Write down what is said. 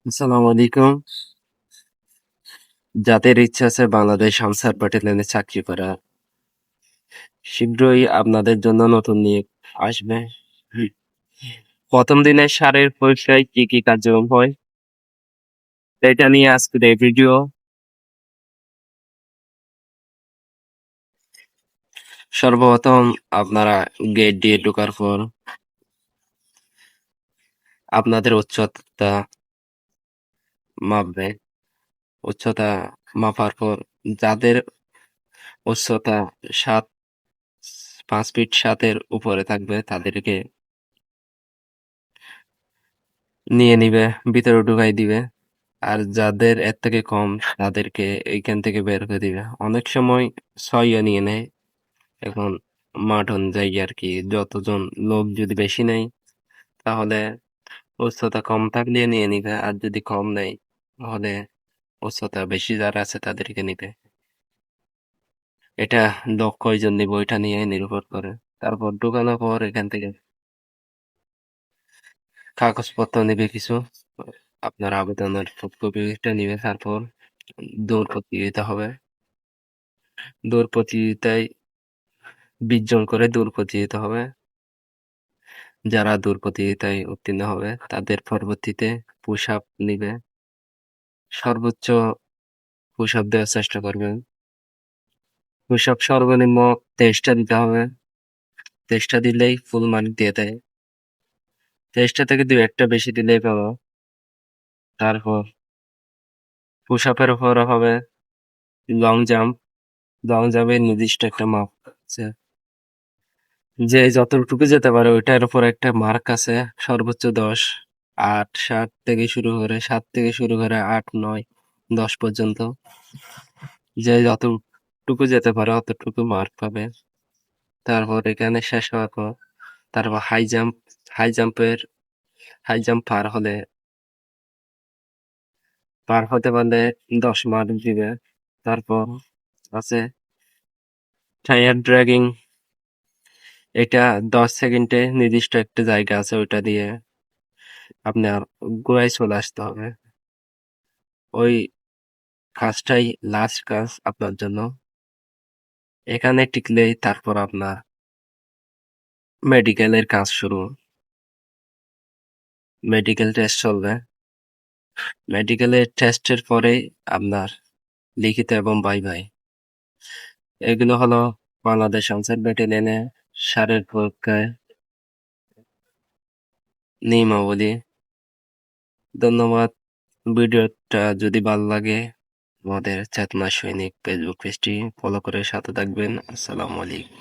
আসসালামু আলাইকুম। যাদের ইচ্ছা আছে বাংলাদেশ আনসার ব্যাটালিয়নে চাকরি করার, শীঘ্রই আপনাদের জন্য নতুন নিয়োগ আসবে। হুম। ১ম দিনের সারের পরীক্ষায় কি, কি কার্যক্রম হয়, এটা নিয়ে আজকের এই ভিডিও। সর্বপ্রথম আপনারা গেট দিয়ে ঢোকার পর আপনাদের উচ্চতা মাপবে। উচ্চতা মাপার পর যাদের উচ্চতা ৫ ফিট ৭ এর উপরে থাকবে তাদেরকে নিয়ে নিবে, ভিতরে ঢুকাই দিবে। আর যাদের এর থেকে কম তাদেরকে এইখান থেকে বের করে দিবে। অনেক সময় ৬ও নিয়ে নেয়। এখন মাঠ অনুযায়ী আরকি, যতজন লোক যদি বেশি নেয় তাহলে উচ্চতা কম থাকলে নিয়ে নিবে। আর যদি কম নেয় তাহলে উচ্চতা বেশি যারা আছে তাদেরকে নিবে। এটা লোক কয়জন নিবে ওইটা নিয়ে নির্ভর করে। তারপর ঢুকানোর পর এখান থেকে কাগজপত্র নিবে কিছু। আপনার আবেদনের ফুটকপিটা নিবে। তারপর দৌড় প্রতিযোগিতা হবে। দৌড় প্রতিযোগিতায় ২০ জন করে দৌড় প্রতিযোগিতা হবে। যারা দৌড় প্রতিযোগিতায় উত্তীর্ণ হবে তাদের পরবর্তীতে পুশ আপ নিবে। সর্বোচ্চ পুশ আপ দেওয়ার চেষ্টা করবেন। পুশ আপ সর্বনিম্ন ২৩ টা দিতে হবে। ২৩ টা দিলেই ফুল মার্ক দিয়ে দেয়। ২৩ টা থেকে ২-১ টা বেশি দিলেই পাবো। তারপর পুশ আপের উপর হবে লং জাম্প। লং জাম্পের নির্দিষ্ট একটা মাপ আছে। যে যতটুকু যেতে পারে ওইটার উপর একটা মার্ক আছে, সর্বোচ্চ ১০, ৮, ৭ থেকে শুরু করে ৮, ৯, ১০ পর্যন্ত। যে যতটুকু যেতে পারে অতটুকু মার্ক পাবে। তারপর এখানে শেষ হওয়ার পর তারপর হাই জাম্প। হাই জাম্প পার হতে পারলে ১০ মার্ক দিবে। তারপর আছে টায়ার ড্র্যাগিং। এটা ১০ সেকেন্ডে নির্দিষ্ট একটা জায়গা আছে, ওইটা দিয়ে আপনার গোড়ায় চলে আসতে হবে। ওই কাজটাই লাস্ট কাজ আপনার জন্য। এখানে টিকলেই তারপর আপনার মেডিকেলের কাজ শুরু। মেডিকেল টেস্ট চলবে। মেডিকেলের টেস্টের পরেই আপনার লিখিত এবং ভাইভাই। এগুলো হলো বাংলাদেশ আনসার ব্যাটালিয়নে সারের পরীক্ষায় নিয়মাবলী। ধন্যবাদ। ভিডিওটা যদি ভালো লাগে আমাদের চেতনা সৈনিক ফেসবুক পেজটি ফলো করে সাথে থাকবেন। আসসালামু আলাইকুম।